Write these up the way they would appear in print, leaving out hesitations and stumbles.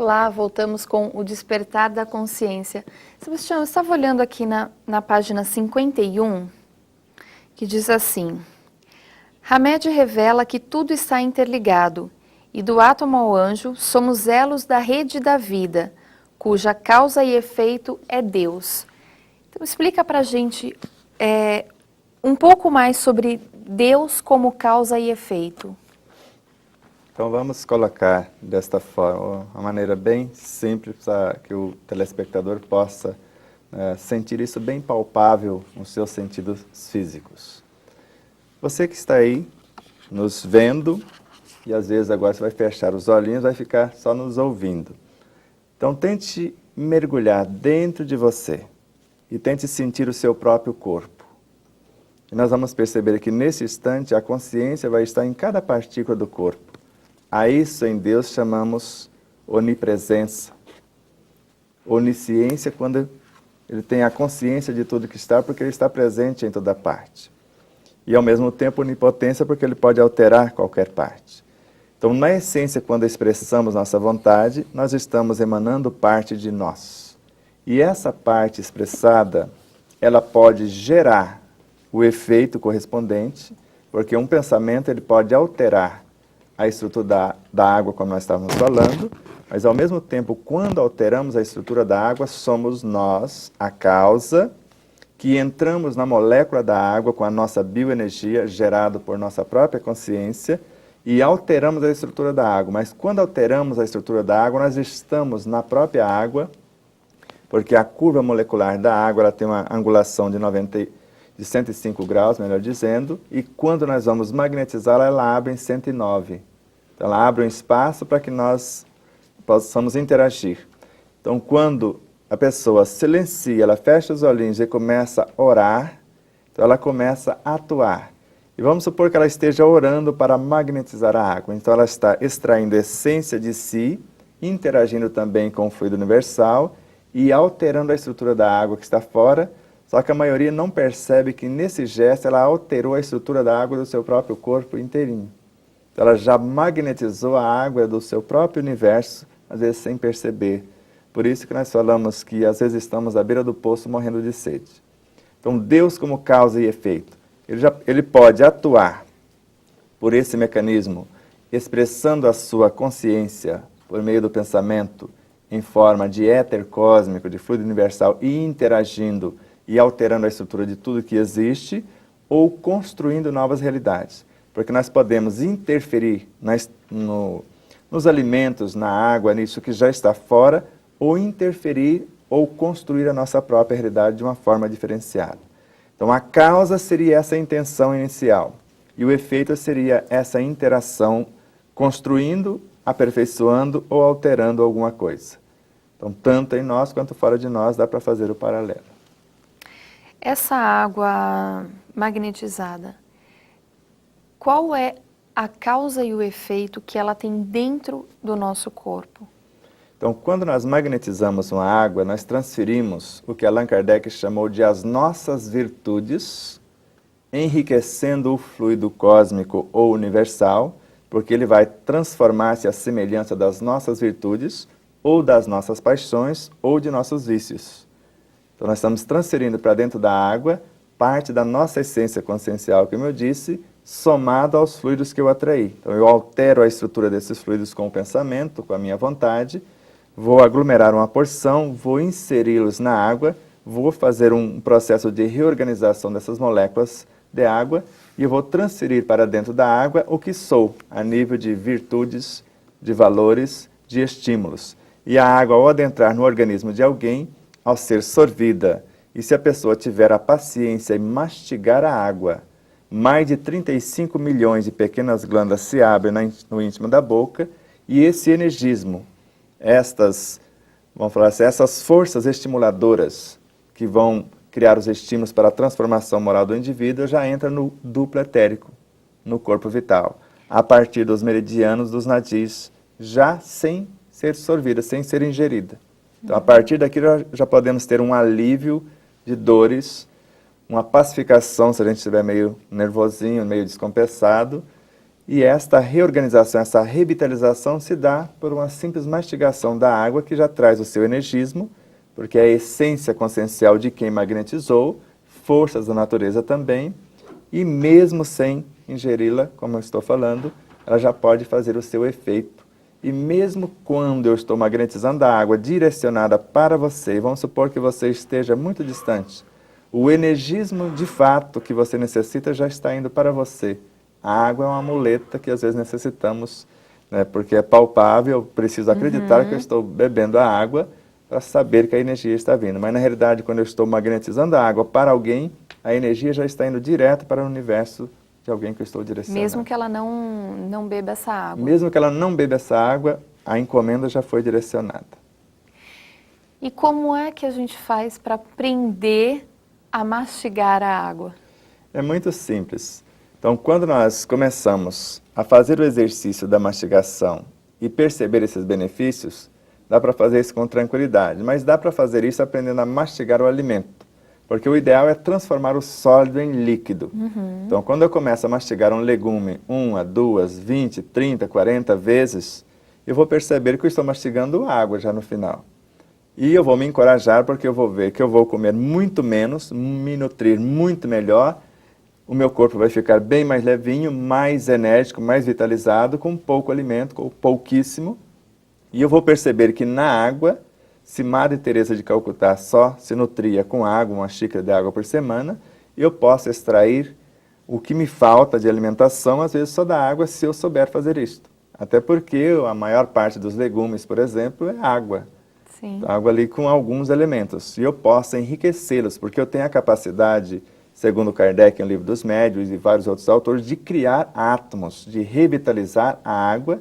Olá, voltamos com o Despertar da Consciência. Sebastião, eu estava olhando aqui na página 51, que diz assim: Hamed revela que tudo está interligado, e do átomo ao anjo somos elos da rede da vida, cuja causa e efeito é Deus. Então explica para a gente um pouco mais sobre Deus como causa e efeito. Então vamos colocar desta forma, uma maneira bem simples para que o telespectador possa sentir isso bem palpável nos seus sentidos físicos. Você que está aí nos vendo, e às vezes agora você vai fechar os olhinhos, vai ficar só nos ouvindo. Então tente mergulhar dentro de você e tente sentir o seu próprio corpo. E nós vamos perceber que nesse instante a consciência vai estar em cada partícula do corpo. A isso em Deus chamamos onipresença. Onisciência quando ele tem a consciência de tudo que está, porque ele está presente em toda parte. E ao mesmo tempo onipotência, porque ele pode alterar qualquer parte. Então, na essência, quando expressamos nossa vontade, nós estamos emanando parte de nós. E essa parte expressada, ela pode gerar o efeito correspondente, porque um pensamento ele pode alterar a estrutura da água, como nós estávamos falando, mas ao mesmo tempo, quando alteramos a estrutura da água, somos nós a causa que entramos na molécula da água com a nossa bioenergia, gerada por nossa própria consciência, e alteramos a estrutura da água. Mas quando alteramos a estrutura da água, nós estamos na própria água, porque a curva molecular da água ela tem uma angulação de 105 graus, melhor dizendo, e quando nós vamos magnetizá-la, ela abre em 109. Então, ela abre um espaço para que nós possamos interagir. Então, quando a pessoa silencia, ela fecha os olhinhos e começa a orar, então ela começa a atuar. E vamos supor que ela esteja orando para magnetizar a água. Então, ela está extraindo a essência de si, interagindo também com o fluido universal e alterando a estrutura da água que está fora. Só que a maioria não percebe que nesse gesto ela alterou a estrutura da água do seu próprio corpo inteirinho. Então, ela já magnetizou a água do seu próprio universo, às vezes sem perceber. Por isso que nós falamos que às vezes estamos à beira do poço morrendo de sede. Então Deus como causa e efeito, ele pode atuar por esse mecanismo, expressando a sua consciência por meio do pensamento, em forma de éter cósmico, de fluido universal, e interagindo e alterando a estrutura de tudo que existe, ou construindo novas realidades. Porque nós podemos interferir nos alimentos, na água, nisso que já está fora, ou interferir ou construir a nossa própria realidade de uma forma diferenciada. Então a causa seria essa intenção inicial, e o efeito seria essa interação construindo, aperfeiçoando ou alterando alguma coisa. Então tanto em nós quanto fora de nós dá para fazer o paralelo. Essa água magnetizada, qual é a causa e o efeito que ela tem dentro do nosso corpo? Então, quando nós magnetizamos uma água, nós transferimos o que Allan Kardec chamou de as nossas virtudes, enriquecendo o fluido cósmico ou universal, porque ele vai transformar-se à semelhança das nossas virtudes, ou das nossas paixões, ou de nossos vícios. Então, nós estamos transferindo para dentro da água parte da nossa essência consciencial, como eu disse, somado aos fluidos que eu atraí. Então, eu altero a estrutura desses fluidos com o pensamento, com a minha vontade, vou aglomerar uma porção, vou inseri-los na água, vou fazer um processo de reorganização dessas moléculas de água e vou transferir para dentro da água o que sou, a nível de virtudes, de valores, de estímulos. E a água, ao adentrar no organismo de alguém, ao ser sorvida, e se a pessoa tiver a paciência em mastigar a água, mais de 35 milhões de pequenas glândulas se abrem no íntimo da boca, e esse energismo, vamos falar assim, essas forças estimuladoras que vão criar os estímulos para a transformação moral do indivíduo já entra no duplo etérico, no corpo vital, a partir dos meridianos dos nadis, já sem ser sorvida, sem ser ingerida. Então, a partir daqui já podemos ter um alívio de dores, uma pacificação se a gente estiver meio nervosinho, meio descompensado, E esta reorganização, essa revitalização se dá por uma simples mastigação da água que já traz o seu energismo, porque é a essência consciencial de quem magnetizou, forças da natureza também, e mesmo sem ingeri-la, como eu estou falando, ela já pode fazer o seu efeito. E mesmo quando eu estou magnetizando a água direcionada para você, vamos supor que você esteja muito distante, o energismo de fato que você necessita já está indo para você. A água é uma muleta que às vezes necessitamos, né, porque é palpável, eu preciso acreditar que eu estou bebendo a água para saber que a energia está vindo. Mas na realidade, quando eu estou magnetizando a água para alguém, a energia já está indo direto para o universo de alguém que eu estou direcionando. Mesmo que ela não beba essa água. Mesmo que ela não beba essa água, a encomenda já foi direcionada. E como é que a gente faz para aprender a mastigar a água? É muito simples. Então, quando nós começamos a fazer o exercício da mastigação e perceber esses benefícios, dá para fazer isso com tranquilidade, mas dá para fazer isso aprendendo a mastigar o alimento, porque o ideal é transformar o sólido em líquido. Então, quando eu começo a mastigar um legume 1, 2, 20, 30, 40 vezes, eu vou perceber que eu estou mastigando água já no final. E eu vou me encorajar porque eu vou ver que eu vou comer muito menos, me nutrir muito melhor, o meu corpo vai ficar bem mais levinho, mais enérgico, mais vitalizado, com pouco alimento, com pouquíssimo. E eu vou perceber que na água, se Madre Teresa de Calcutá só se nutria com água, uma xícara de água por semana, eu posso extrair o que me falta de alimentação, às vezes só da água, se eu souber fazer isto. Até porque a maior parte dos legumes, por exemplo, é água. Sim. Água ali com alguns elementos. E eu posso enriquecê-los, porque eu tenho a capacidade, segundo Kardec, em O Livro dos Médiuns e vários outros autores, de criar átomos, de revitalizar a água,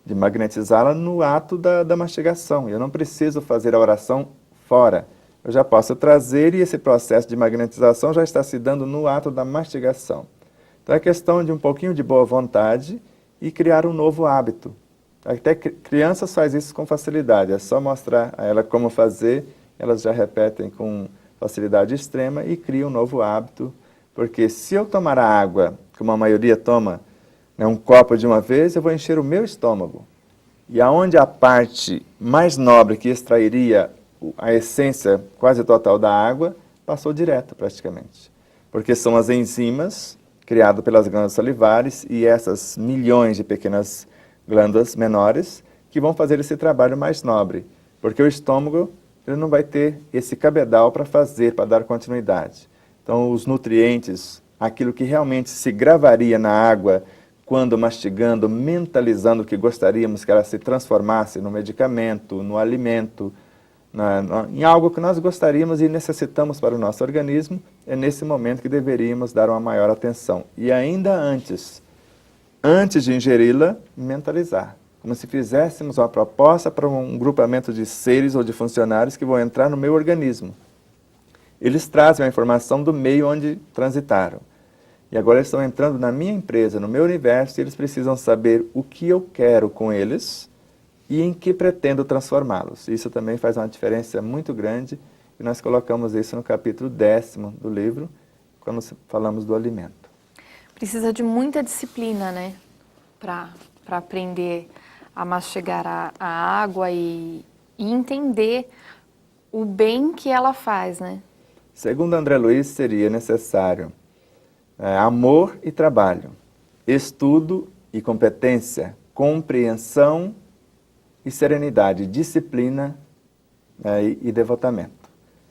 de magnetizá-la no ato da mastigação. Eu não preciso fazer a oração fora. Eu já posso trazer e esse processo de magnetização já está se dando no ato da mastigação. Então é questão de um pouquinho de boa vontade e criar um novo hábito. Até crianças fazem isso com facilidade, é só mostrar a ela como fazer, elas já repetem com facilidade extrema e criam um novo hábito, porque se eu tomar a água, como a maioria toma, né, um copo de uma vez, eu vou encher o meu estômago. E aonde a parte mais nobre que extrairia a essência quase total da água, passou direto praticamente. Porque são as enzimas criadas pelas glândulas salivares e essas milhões de pequenas glândulas menores que vão fazer esse trabalho mais nobre. Porque o estômago ele não vai ter esse cabedal para fazer, para dar continuidade. Então os nutrientes, aquilo que realmente se gravaria na água, quando mastigando, mentalizando que gostaríamos que ela se transformasse no medicamento, no alimento, em algo que nós gostaríamos e necessitamos para o nosso organismo, é nesse momento que deveríamos dar uma maior atenção. E ainda antes de ingeri-la, mentalizar. Como se fizéssemos uma proposta para um grupamento de seres ou de funcionários que vão entrar no meu organismo. Eles trazem a informação do meio onde transitaram. E agora eles estão entrando na minha empresa, no meu universo, e eles precisam saber o que eu quero com eles e em que pretendo transformá-los. Isso também faz uma diferença muito grande, e nós colocamos isso no capítulo 10º do livro, quando falamos do alimento. Precisa de muita disciplina, né? Para aprender a mastigar a água e entender o bem que ela faz, né? Segundo André Luiz, seria necessário amor e trabalho, estudo e competência, compreensão e serenidade, disciplina e devotamento.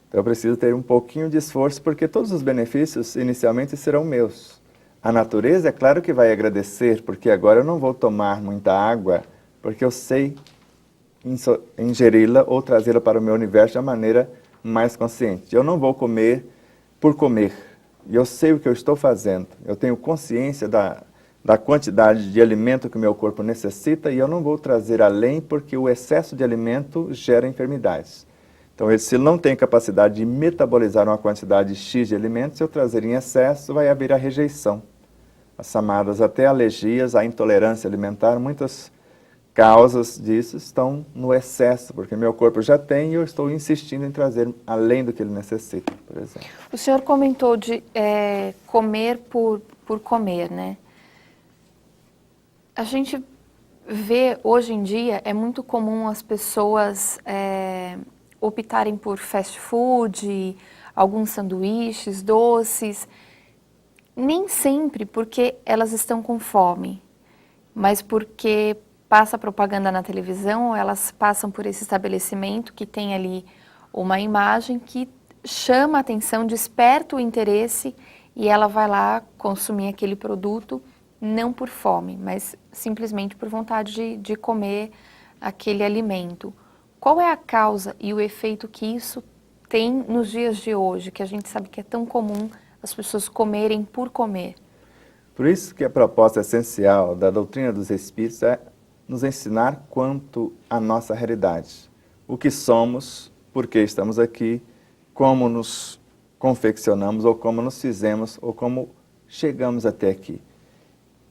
Então eu preciso ter um pouquinho de esforço, porque todos os benefícios inicialmente serão meus. A natureza, é claro que vai agradecer, porque agora eu não vou tomar muita água, porque eu sei ingeri-la ou trazê-la para o meu universo de uma maneira mais consciente. Eu não vou comer por comer. E eu sei o que eu estou fazendo. Eu tenho consciência da quantidade de alimento que o meu corpo necessita e eu não vou trazer além porque o excesso de alimento gera enfermidades. Então, se ele não tem capacidade de metabolizar uma quantidade X de alimentos, se eu trazer em excesso, vai haver a rejeição. As chamadas até alergias, a intolerância alimentar, muitas causas disso estão no excesso, porque meu corpo já tem e eu estou insistindo em trazer além do que ele necessita, por exemplo. O senhor comentou de comer por comer, né? A gente vê hoje em dia, é muito comum as pessoas optarem por fast food, alguns sanduíches, doces, nem sempre porque elas estão com fome, mas porque passa propaganda na televisão, elas passam por esse estabelecimento que tem ali uma imagem que chama a atenção, desperta o interesse e ela vai lá consumir aquele produto, não por fome, mas simplesmente por vontade de comer aquele alimento. Qual é a causa e o efeito que isso tem nos dias de hoje, que a gente sabe que é tão comum as pessoas comerem por comer? Por isso que a proposta essencial da doutrina dos Espíritos é nos ensinar quanto à nossa realidade. O que somos, por que estamos aqui, como nos confeccionamos, ou como nos fizemos, ou como chegamos até aqui.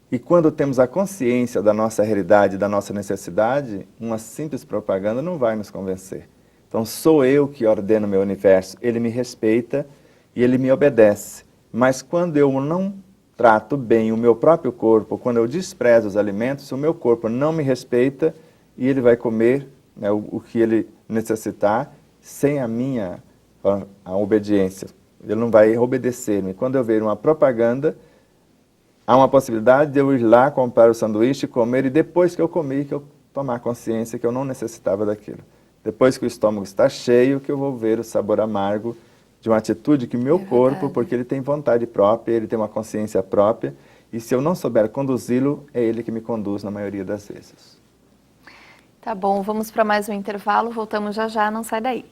E quando temos a consciência da nossa realidade, da nossa necessidade, uma simples propaganda não vai nos convencer. Então sou eu que ordeno o meu universo, ele me respeita e ele me obedece. Mas quando eu não trato bem o meu próprio corpo, quando eu desprezo os alimentos, o meu corpo não me respeita e ele vai comer, né, o que ele necessitar sem a minha a obediência. Ele não vai obedecer-me. Quando eu ver uma propaganda, há uma possibilidade de eu ir lá comprar o sanduíche, comer e depois que eu comi, que eu tomar consciência que eu não necessitava daquilo. Depois que o estômago está cheio, que eu vou ver o sabor amargo de uma atitude que meu corpo, porque ele tem vontade própria, ele tem uma consciência própria, e se eu não souber conduzi-lo, é ele que me conduz na maioria das vezes. Tá bom, vamos para mais um intervalo, voltamos já já, não sai daí.